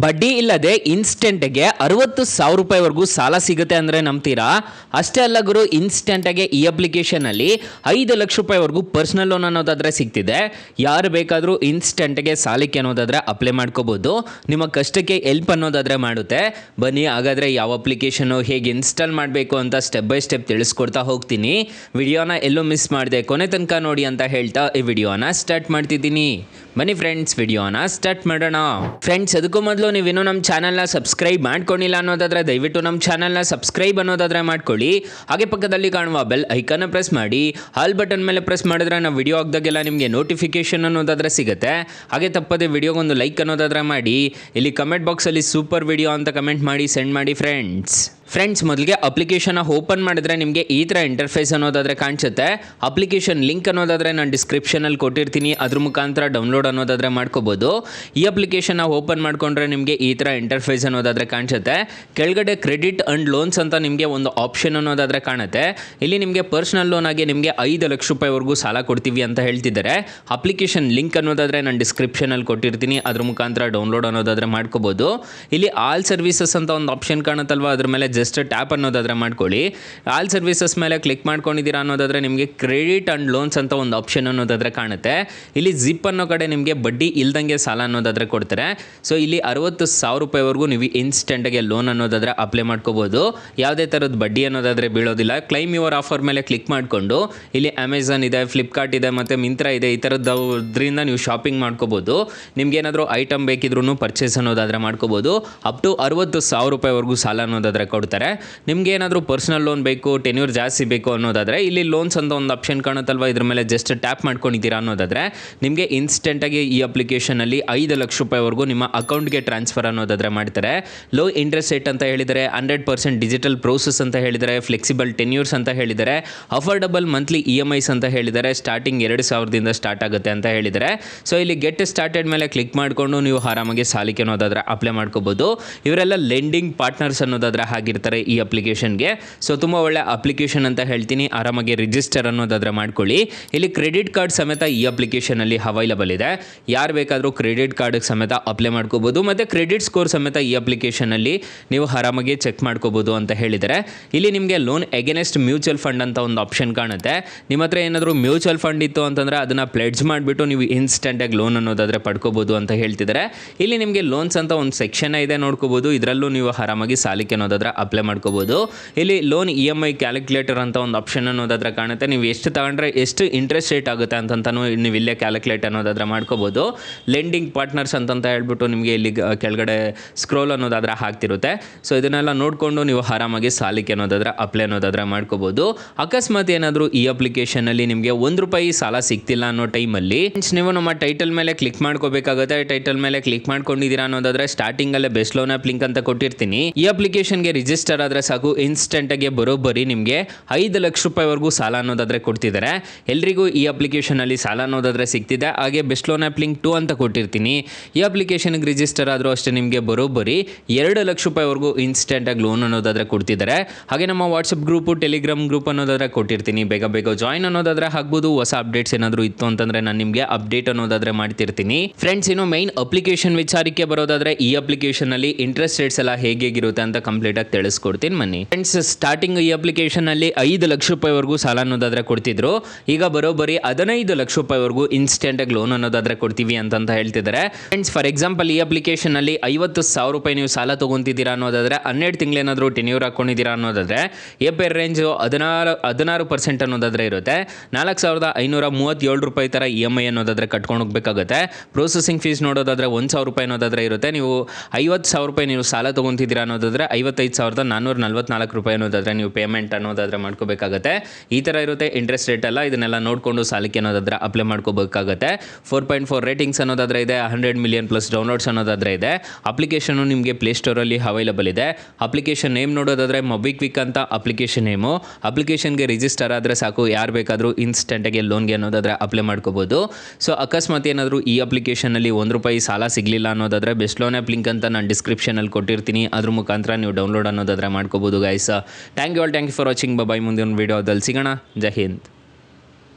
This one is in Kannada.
ಬಡ್ಡಿ ಇಲ್ಲದೆ ಇನ್ಸ್ಟೆಂಟ್ಗೆ 60,000 ರೂಪಾಯಿವರೆಗೂ ಸಾಲ ಸಿಗುತ್ತೆ ಅಂದರೆ ನಂಬ್ತೀರಾ? ಅಷ್ಟೇ ಅಲ್ಲ ಗುರು, ಇನ್ಸ್ಟೆಂಟಾಗೆ ಈ ಅಪ್ಲಿಕೇಶನಲ್ಲಿ 5 ಲಕ್ಷ ರೂಪಾಯಿವರೆಗೂ ಪರ್ಸ್ನಲ್ ಲೋನ್ ಅನ್ನೋದಾದರೆ ಸಿಗ್ತಿದೆ. ಯಾರು ಬೇಕಾದರೂ ಇನ್ಸ್ಟೆಂಟ್ಗೆ ಸಾಲಕ್ಕೆ ಅನ್ನೋದಾದರೆ ಅಪ್ಲೈ ಮಾಡ್ಕೋಬೋದು. ನಿಮ್ಮ ಕಷ್ಟಕ್ಕೆ ಹೆಲ್ಪ್ ಅನ್ನೋದಾದರೆ ಮಾಡುತ್ತೆ. ಬನ್ನಿ ಹಾಗಾದರೆ ಯಾವ ಅಪ್ಲಿಕೇಶನು ಹೇಗೆ ಇನ್ಸ್ಟಾಲ್ ಮಾಡಬೇಕು ಅಂತ ಸ್ಟೆಪ್ ಬೈ ಸ್ಟೆಪ್ ತಿಳಿಸ್ಕೊಡ್ತಾ ಹೋಗ್ತೀನಿ. ವಿಡಿಯೋನ ಎಲ್ಲೂ ಮಿಸ್ ಮಾಡಿದೆ ಕೊನೆ ತನಕ ನೋಡಿ ಅಂತ ಹೇಳ್ತಾ ಈ ವಿಡಿಯೋನ ಸ್ಟಾರ್ಟ್ ಮಾಡ್ತಿದ್ದೀನಿ. ಬನ್ನಿ ಫ್ರೆಂಡ್ಸ್, ವಿಡಿಯೋನ ಸ್ಟಾರ್ಟ್ ಮಾಡೋಣ. ಫ್ರೆಂಡ್ಸ್, ಅದಕ್ಕೂ ಮೊದಲು ನೀವಿನ್ನೂ ನಮ್ಮ ಚಾನಲ್ನ ಸಬ್ಸ್ಕ್ರೈಬ್ ಮಾಡ್ಕೊಂಡಿಲ್ಲ ಅನ್ನೋದಾದರೆ ದಯವಿಟ್ಟು ನಮ್ಮ ಚಾನಲ್ನ ಸಬ್ಸ್ಕ್ರೈಬ್ ಅನ್ನೋದಾದರೆ ಮಾಡ್ಕೊಳ್ಳಿ. ಹಾಗೆ ಪಕ್ಕದಲ್ಲಿ ಕಾಣುವ ಬೆಲ್ ಐಕನ್ನ ಪ್ರೆಸ್ ಮಾಡಿ. ಆಲ್ ಬಟನ್ ಮೇಲೆ ಪ್ರೆಸ್ ಮಾಡಿದ್ರೆ ನಾವು ವಿಡಿಯೋ ಹಾಕಿದಾಗೆಲ್ಲ ನಿಮಗೆ ನೋಟಿಫಿಕೇಶನ್ ಅನ್ನೋದಾದರೆ ಸಿಗುತ್ತೆ. ಹಾಗೆ ತಪ್ಪದೆ ವಿಡಿಯೋಗೊಂದು ಲೈಕ್ ಅನ್ನೋದಾದರೆ ಮಾಡಿ. ಇಲ್ಲಿ ಕಮೆಂಟ್ ಬಾಕ್ಸಲ್ಲಿ ಸೂಪರ್ ವಿಡಿಯೋ ಅಂತ ಕಮೆಂಟ್ ಮಾಡಿ ಸೆಂಡ್ ಮಾಡಿ ಫ್ರೆಂಡ್ಸ್, ಮೊದಲಿಗೆ ಅಪ್ಲಿಕೇಶನ್ನ ಓಪನ್ ಮಾಡಿದ್ರೆ ನಿಮಗೆ ಈ ಥರ ಇಂಟರ್ಫೇಸ್ ಅನ್ನೋದಾದರೆ ಕಾಣಿಸುತ್ತೆ. ಅಪ್ಲಿಕೇಶನ್ ಲಿಂಕ್ ಅನ್ನೋದಾದರೆ ನಾನು ಡಿಸ್ಕ್ರಿಪ್ಷನಲ್ಲಿ ಕೊಟ್ಟಿರ್ತೀನಿ, ಅದ್ರ ಮುಖಾಂತರ ಡೌನ್ಲೋಡ್ ಅನ್ನೋದಾದರೆ ಮಾಡ್ಕೋಬೋದು. ಈ ಅಪ್ಲಿಕೇಶನ್ನ ಓಪನ್ ಮಾಡಿಕೊಂಡ್ರೆ ನಿಮಗೆ ಈ ಥರ ಇಂಟರ್ಫೇಸ್ ಅನ್ನೋದಾದರೆ ಕಾಣಿಸುತ್ತೆ. ಕೆಳಗಡೆ ಕ್ರೆಡಿಟ್ ಆ್ಯಂಡ್ ಲೋನ್ಸ್ ಅಂತ ನಿಮಗೆ ಒಂದು ಆಪ್ಷನ್ ಅನ್ನೋದಾದರೆ ಕಾಣುತ್ತೆ. ಇಲ್ಲಿ ನಿಮಗೆ ಪರ್ಸ್ನಲ್ ಲೋನ್ ಆಗಿ ನಿಮಗೆ 5 ಲಕ್ಷ ರೂಪಾಯಿವರೆಗೂ ಸಾಲ ಕೊಡ್ತೀವಿ ಅಂತ ಹೇಳ್ತಿದ್ದಾರೆ. ಅಪ್ಲಿಕೇಶನ್ ಲಿಂಕ್ ಅನ್ನೋದಾದರೆ ನಾನು ಡಿಸ್ಕ್ರಿಪ್ಷನಲ್ಲಿ ಕೊಟ್ಟಿರ್ತೀನಿ, ಅದ್ರ ಮುಖಾಂತರ ಡೌನ್ಲೋಡ್ ಅನ್ನೋದಾದರೆ ಮಾಡ್ಕೋಬೋದು. ಇಲ್ಲಿ ಆಲ್ ಸರ್ವಿಸಸ್ ಅಂತ ಒಂದು ಆಪ್ಷನ್ ಕಾಣುತ್ತಲ್ವ, ಅದ್ರ ಮೇಲೆ ಜಸ್ಟ್ ಟ್ಯಾಪ್ ಅನ್ನೋದಾದರೆ ಮಾಡ್ಕೊಳ್ಳಿ. ಆಲ್ ಸರ್ವಿಸಸ್ ಮೇಲೆ ಕ್ಲಿಕ್ ಮಾಡ್ಕೊಂಡಿದ್ದೀರಾ ಅನ್ನೋದಾದರೆ ನಿಮಗೆ ಕ್ರೆಡಿಟ್ ಆ್ಯಂಡ್ ಲೋನ್ಸ್ ಅಂತ ಒಂದು ಆಪ್ಷನ್ ಅನ್ನೋದಾದರೆ ಕಾಣುತ್ತೆ. ಇಲ್ಲಿ ಜಿಪ್ ಅನ್ನೋ ಕಡೆ ನಿಮಗೆ ಬಡ್ಡಿ ಇಲ್ದಂಗೆ ಸಾಲ ಅನ್ನೋದಾದರೆ ಕೊಡ್ತಾರೆ. ಸೊ ಇಲ್ಲಿ 60,000 ರೂಪಾಯಿವರೆಗೂ ನೀವು ಇನ್ಸ್ಟೆಂಟಾಗೆ ಲೋನ್ ಅನ್ನೋದಾದರೆ ಅಪ್ಲೈ ಮಾಡ್ಕೋಬೋದು. ಯಾವುದೇ ಥರದ ಬಡ್ಡಿ ಅನ್ನೋದಾದರೆ ಬೀಳೋದಿಲ್ಲ. ಕ್ಲೈಮ್ ಯುವರ್ ಆಫರ್ ಮೇಲೆ ಕ್ಲಿಕ್ ಮಾಡಿಕೊಂಡು ಇಲ್ಲಿ ಅಮೆಝಾನ್ ಇದೆ, ಫ್ಲಿಪ್ಕಾರ್ಟ್ ಇದೆ, ಮತ್ತು ಮಿಂತ್ರಾ ಇದೆ. ಈ ಥರದ್ರಿಂದ ನೀವು ಶಾಪಿಂಗ್ ಮಾಡ್ಕೋಬೋದು. ನಿಮ್ಗೇನಾದರೂ ಐಟಮ್ ಬೇಕಿದ್ರೂ ಪರ್ಚೇಸ್ ಅನ್ನೋದಾದರೆ ಮಾಡ್ಕೋಬೋದು. ಅಪ್ ಟು 60,000 ರೂಪಾಯಿವರೆಗೂ ಸಾಲ ಅನ್ನೋದಾದರೆ ಕೊಡ್ತಾರೆ. ನಿಮ್ಗೆ ಏನಾದರೂ ಪರ್ಸನಲ್ ಲೋನ್ ಬೇಕು, ಟೆನ್ಯೂರ್ ಜಾಸ್ತಿ ಬೇಕು ಅನ್ನೋದಾದರೆ ಇಲ್ಲಿ ಲೋನ್ಸ್ ಅಂತ ಒಂದು ಆಪ್ಷನ್ ಕಾಣುತ್ತಲ್ವ, ಇದ್ರ ಮೇಲೆ ಜಸ್ಟ್ ಟ್ಯಾಪ್ ಮಾಡ್ಕೊಂಡಿದ್ದೀರಾ ಅನ್ನೋದಾದರೆ ನಿಮಗೆ ಇನ್ಸ್ಟೆಂಟಾಗಿ ಈ ಅಪ್ಲಿಕೇಶನಲ್ಲಿ 5 ಲಕ್ಷ ರೂಪಾಯಿವರೆಗೂ ನಿಮ್ಮ ಅಕೌಂಟ್ಗೆ ಟ್ರಾನ್ಸ್ಫರ್ ಅನ್ನೋದಾದರೆ ಮಾಡ್ತಾರೆ. ಲೋ ಇಂಟ್ರೆಸ್ಟ್ ರೇಟ್ ಅಂತ ಹೇಳಿದರೆ, 100% ಡಿಜಿಟಲ್ ಪ್ರೋಸೆಸ್ ಅಂತ ಹೇಳಿದರೆ, ಫ್ಲೆಕ್ಸಿಬಲ್ ಟೆನ್ಯೂರ್ಸ್ ಅಂತ ಹೇಳಿದರೆ, ಅಫೋರ್ಡಬಲ್ ಮಂತ್ಲಿ EMIs ಅಂತ ಹೇಳಿದರೆ, ಸ್ಟಾರ್ಟಿಂಗ್ 2,000ದಿಂದ ಸ್ಟಾರ್ಟ್ ಆಗುತ್ತೆ ಅಂತ ಹೇಳಿದರೆ. ಸೊ ಇಲ್ಲಿ ಗೆಟ್ ಸ್ಟಾರ್ಟೆಡ್ ಮೇಲೆ ಕ್ಲಿಕ್ ಮಾಡಿಕೊಂಡು ನೀವು ಆರಾಮಾಗಿ ಸಾಲಕ್ಕೆ ಅನ್ನೋದಾದರೆ ಅಪ್ಲೈ ಮಾಡ್ಕೋಬೋದು. ಇವರೆಲ್ಲ ಲೆಂಡಿಂಗ್ ಪಾರ್ಟ್ನರ್ಸ್ ಅನ್ನೋದಾದರೆ ಆಗಿರ್ತಾರೆ ಈ ಅಪ್ಲಿಕೇಶನ್ಗೆ. ಸೊ ತುಂಬ ಒಳ್ಳೆ ಅಪ್ಲಿಕೇಶನ್ ಅಂತ ಹೇಳ್ತೀನಿ. ಆರಾಮಾಗಿ ರಿಜಿಸ್ಟರ್ ಅನ್ನೋದಾದರೆ ಮಾಡ್ಕೊಳ್ಳಿ. ಇಲ್ಲಿ ಕ್ರೆಡಿಟ್ ಕಾರ್ಡ್ ಸಮೇತ ಈ ಅಪ್ಲಿಕೇಶನಲ್ಲಿ ಅವೈಲಬಲ್ ಇದೆ. ಯಾರು ಬೇಕಾದರೂ ಕ್ರೆಡಿಟ್ ಕಾರ್ಡ್ ಸಮೇತ ಅಪ್ಲೈ ಮಾಡ್ಕೋಬೋದು. ಮತ್ತು ಕ್ರೆಡಿಟ್ ಸ್ಕೋರ್ ಸಮೇತ ಈ ಅಪ್ಲಿಕೇಶನಲ್ಲಿ ನೀವು ಆರಾಮಾಗಿ ಚೆಕ್ ಮಾಡ್ಕೋಬೋದು ಅಂತ ಹೇಳಿದರೆ. ಇಲ್ಲಿ ನಿಮಗೆ ಲೋನ್ ಎಗೇನೆಸ್ಟ್ ಮ್ಯೂಚುವಲ್ ಫಂಡ್ ಅಂತ ಒಂದು ಆಪ್ಷನ್ ಕಾಣುತ್ತೆ. ನಿಮ್ಮ ಹತ್ರ ಏನಾದರೂ ಮ್ಯೂಚುವಲ್ ಫಂಡ್ ಇತ್ತು ಅಂತಂದರೆ ಅದನ್ನು ಪ್ಲೆಡ್ಜ್ ಮಾಡಿಬಿಟ್ಟು ನೀವು ಇನ್ಸ್ಟೆಂಟಾಗಿ ಲೋನ್ ಅನ್ನೋದಾದರೆ ಪಡ್ಕೋಬೋದು ಅಂತ ಹೇಳ್ತಿದ್ದಾರೆ. ಇಲ್ಲಿ ನಿಮಗೆ ಲೋನ್ಸ್ ಅಂತ ಒಂದು ಸೆಕ್ಷನ್ ಇದೆ, ನೋಡ್ಕೋಬೋದು. ಇದರಲ್ಲೂ ನೀವು ಆರಾಮಾಗಿ ಸಾಲಕ್ಕೆ ಅನ್ನೋದಾದರೆ ಅಪ್ಲೈ ಮಾಡ್ಕೋಬೋದು. ಇಲ್ಲಿ ಲೋನ್ EMI ಕ್ಯಾಲ್ಕುಲೇಟರ್ ಅಂತ ಒಂದು ಆಪ್ಷನ್ ಅನ್ನೋದಾದರೆ ಕಾಣುತ್ತೆ. ನೀವು ಎಷ್ಟು ತಗೊಂಡ್ರೆ ಎಷ್ಟು ಇಂಟ್ರೆಸ್ಟ್ ರೇಟ್ ಆಗುತ್ತೆ ಅಂತಂತನೂ ನೀವು ಇಲ್ಲೇ ಕ್ಯಾಲ್ಕುಲೇಟ್ ಅನ್ನೋದಾದರೆ ಮಾಡ್ಕೋಬೋದು. ಲೆಂಡಿಂಗ್ ಪಾರ್ಟ್ನರ್ಸ್ ಅಂತಂತ ಹೇಳ್ಬಿಟ್ಟು ನಿಮಗೆ ಇಲ್ಲಿ ಕೆಳಗಡೆ ಸ್ಕ್ರೋಲ್ ಅನ್ನೋದಾದರೆ ಹಾಕ್ತಿರುತ್ತೆ. ಸೊ ಇದನ್ನೆಲ್ಲ ನೋಡಿಕೊಂಡು ನೀವು ಆರಾಮಾಗಿ ಸಾಲಕ್ಕೆ ಅನ್ನೋದಾದರೆ ಅಪ್ಲೈ ಅನ್ನೋದಾದರೆ ಮಾಡ್ಕೋಬೋದು. ಅಕಸ್ಮಾತ್ ಏನಾದರೂ ಈ ಅಪ್ಲಿಕೇಶನಲ್ಲಿ ನಿಮಗೆ ₹1 ಸಾಲ ಸಿಗ್ತಿಲ್ಲ ಅನ್ನೋ ಟೈಮಲ್ಲಿ ನೀವು ನಮ್ಮ ಟೈಟಲ್ ಮೇಲೆ ಕ್ಲಿಕ್ ಮಾಡ್ಕೋಬೇಕಾಗುತ್ತೆ. ಟೈಟಲ್ ಮೇಲೆ ಕ್ಲಿಕ್ ಮಾಡ್ಕೊಂಡಿದ್ದೀರಾ ಅನ್ನೋದಾದರೆ ಸ್ಟಾರ್ಟಿಂಗಲ್ಲೇ ಬೆಸ್ಟ್ ಲೋನ್ ಆ್ಯಪ್ ಲಿಂಕ್ ಅಂತ ಕೊಟ್ಟಿರ್ತೀನಿ. ಈ ಅಪ್ಲಿಕೇಶನ್ಗೆ ರಿಜಿಸ್ಟರ್ ಆದರೆ ಸಾಕು, ಇನ್ಸ್ಟೆಂಟಾಗಿ ಬರೋಬ್ಬರಿ ನಿಮಗೆ 5 ಲಕ್ಷ ರೂಪಾಯಿವರೆಗೂ ಸಾಲ ಅನ್ನೋದಾದರೆ ಕೊಡ್ತಿದ್ದಾರೆ. ಎಲ್ರಿಗೂ ಈ ಅಪ್ಲಿಕೇಶನಲ್ಲಿ ಸಾಲ ಅನ್ನೋದಾದರೆ ಸಿಗ್ತಿದೆ. ಹಾಗೆ ಬೆಸ್ಟ್ ಲೋನ್ ಆ್ಯಪ್ ಲಿಂಕ್ 2 ಅಂತ ಕೊಟ್ಟಿರ್ತೀನಿ. ಈ ಅಪ್ಲಿಕೇಶನ್ಗೆ ರಿಜಿಸ್ಟರ್ ಆದರೂ ಅಷ್ಟೇ ನಿಮಗೆ ಬರೋಬ್ಬರಿ 2 ಲಕ್ಷ ರೂಪಾಯಿವರೆಗೂ ಇನ್ಸ್ಟೆಂಟಾಗಿ ಲೋನ್ ಅನ್ನೋದಾದರೆ ಕೊಡ್ತಿದ್ದಾರೆ. ಹಾಗೆ ನಮ್ಮ ವಾಟ್ಸಪ್ ಗ್ರೂಪು, ಟೆಲಿಗ್ರಾಮ್ ಗ್ರೂಪ್ ಅನ್ನೋದಾದರೆ ಕೊಟ್ಟಿರ್ತೀನಿ. ಬೇಗ ಜಾಯಿನ್ ಅನ್ನೋದಾದರೆ ಆಗ್ಬೋದು. ಹೊಸ ಅಪ್ಡೇಟ್ಸ್ ಏನಾದರೂ ಇತ್ತು ಅಂತಂದರೆ ನಾನು ನಿಮಗೆ ಅಪ್ಡೇಟ್ ಅನ್ನೋದಾದರೆ ಮಾಡ್ತಿರ್ತೀನಿ. ಫ್ರೆಂಡ್ಸ್, ಇನ್ನು ಮೈನ್ ಅಪ್ಲಿಕೇಶನ್ ವಿಚಾರಕ್ಕೆ ಬರೋದಾದರೆ ಈ ಅಪ್ಲಿಕೇಶನಲ್ಲಿ ಇಂಟ್ರೆಸ್ಟ್ ರೇಟ್ಸ್ ಎಲ್ಲ ಹೇಗಿರುತ್ತೆ ಅಂತ ಕಂಪ್ಲೀಟ್ ಆಗಿ ತಿಳಿಸ್ಕೊಡ್ತೀನಿ ಬನ್ನಿ. ಫ್ರೆಂಡ್ಸ್, ಸ್ಟಾರ್ಟಿಂಗ್ ಈ ಅಪ್ಲಿಕೇಶನಲ್ಲಿ 5 ಲಕ್ಷ ರೂಪಾಯಿವರೆಗೂ ಸಾಲ ಅನ್ನೋದಾದರೆ ಕೊಡ್ತಿದ್ರು. ಈಗ ಬರೋಬ್ಬರಿ 15 ಲಕ್ಷ ರೂಪಾಯಿವರೆಗೂ ಇನ್ಸ್ಟೆಂಟಾಗಿ ಲೋನ್ ಅನ್ನೋದಾದರೆ ಕೊಡ್ತೀವಿ ಅಂತ ಹೇಳ್ತಿದ್ದಾರೆ. ಫ್ರೆಂಡ್ಸ್, ಫಾರ್ ಎಕ್ಸಾಂಪಲ್ ಈ ಅಪ್ಲಿಕೇಶನಲ್ಲಿ 50,000 ರೂಪಾಯಿ ನೀವು ಸಾಲ ತೊಗೊತಿದ್ದೀರಾ ಅನ್ನೋದಾದರೆ 12 ತಿಂಗಳೇನಾದರೂ ಟೆನ್ಯೂರ್ ಹಾಕ್ಕೊಂಡಿದ್ದೀರಾ ಅನ್ನೋದಾದರೆ APR ರೇಂಜು 16% ಅನ್ನೋದಾದರೆ ಇರುತ್ತೆ. 4,537 ರೂಪಾಯಿ ಥರ EMI ಅನ್ನೋದಾದರೆ ಕಟ್ಕೊಂಡು ಹೋಗಬೇಕಾಗುತ್ತೆ. ಪ್ರೊಸೆಸಿಂಗ್ ಫೀಸ್ ನೋಡೋದಾದರೆ 1,000 ರೂಪಾಯಿ ಅನ್ನೋದಾದರೆ ಇರುತ್ತೆ. ನೀವು 50,000 ರೂಪಾಯಿ ನೀವು ಸಾಲ ತೊಗೊತಿದ್ದೀರಾ ಅನ್ನೋದಾದರೆ 55,444 ರೂಪಾಯಿ ಅನ್ನೋದಾದರೆ ನೀವು ಪೇಮೆಂಟ್ ಅನ್ನೋದಾದರೆ ಮಾಡ್ಕೋಬೇಕಾಗತ್ತೆ. ಈ ಥರ ಇರುತ್ತೆ ಇಂಟ್ರೆಸ್ಟ್ ರೇಟ್ ಎಲ್ಲ. ಇದನ್ನೆಲ್ಲ ನೋಡಿಕೊಂಡು ಸಾಲಕ್ಕೆ ಅನ್ನೋದಾದರೆ ಅಪ್ಲೈ ಮಾಡ್ಕೋಬೇಕಾಗತ್ತೆ. 4.4 ರೇಟಿಂಗ್ಸ್ ಅನ್ನೋದಾದರೆ ಇದೆ. 100 ಮಿಲಿಯನ್ ಪ್ಲಸ್ ಡೌನ್ಲೋಡ್ಸ್ ಅನ್ನೋದಾದರೆ ಇದೆ. ಅಪ್ಲಿಕೇಶನು ನಿಮಗೆ ಪ್ಲೇಸ್ಟೋರಲ್ಲಿ ಅವೈಲಬಲ್ ಇದೆ. ಅಪ್ಲಿಕೇಶನ್ ನೇಮ್ ನೋಡೋದಾದರೆ ಮೊಬಿಕ್ವಿಕ್ ಅಂತ ಅಪ್ಲಿಕೇಶನ್ ನೇಮು. ಅಪ್ಲಿಕೇಶನ್ಗೆ ರಿಜಿಸ್ಟರ್ ಆದರೆ ಸಾಕು, ಯಾರು ಬೇಕಾದರೂ ಇನ್ಸ್ಟೆಂಟಾಗಿ ಲೋನ್ಗೆ ಅನ್ನೋದಾದರೆ ಅಪ್ಲೈ ಮಾಡ್ಕೋಬೋದು. ಸೊ ಅಕಸ್ಮಾತ್ ಏನಾದರೂ ಈ ಅಪ್ಲಿಕೇಶನಲ್ಲಿ ₹1 ಸಾಲ ಸಿಗಲಿಲ್ಲ ಅನ್ನೋದಾದರೆ ಬೆಸ್ಟ್ ಲೋನ್ ಆ್ಯಪ್ ಲಿಂಕ್ ಅಂತ ನಾನು ಡಿಸ್ಕ್ರಿಪ್ಷನಲ್ಲಿ ಕೊಟ್ಟಿರ್ತೀನಿ. ಅದ್ರ ಮುಖಾಂತರ ನೀವು ಡೌನ್ಲೋಡ್ ಅನ್ನೋದಾದರೆ ಮಾಡ್ಕೋಬೋದು guys. Thank you for watching. Bye. ಮುಂದಿನ ವಿಡಿಯೋದಲ್ಲಿ ಸಿಗೋಣ. ಜೈ ಹಿಂದ್.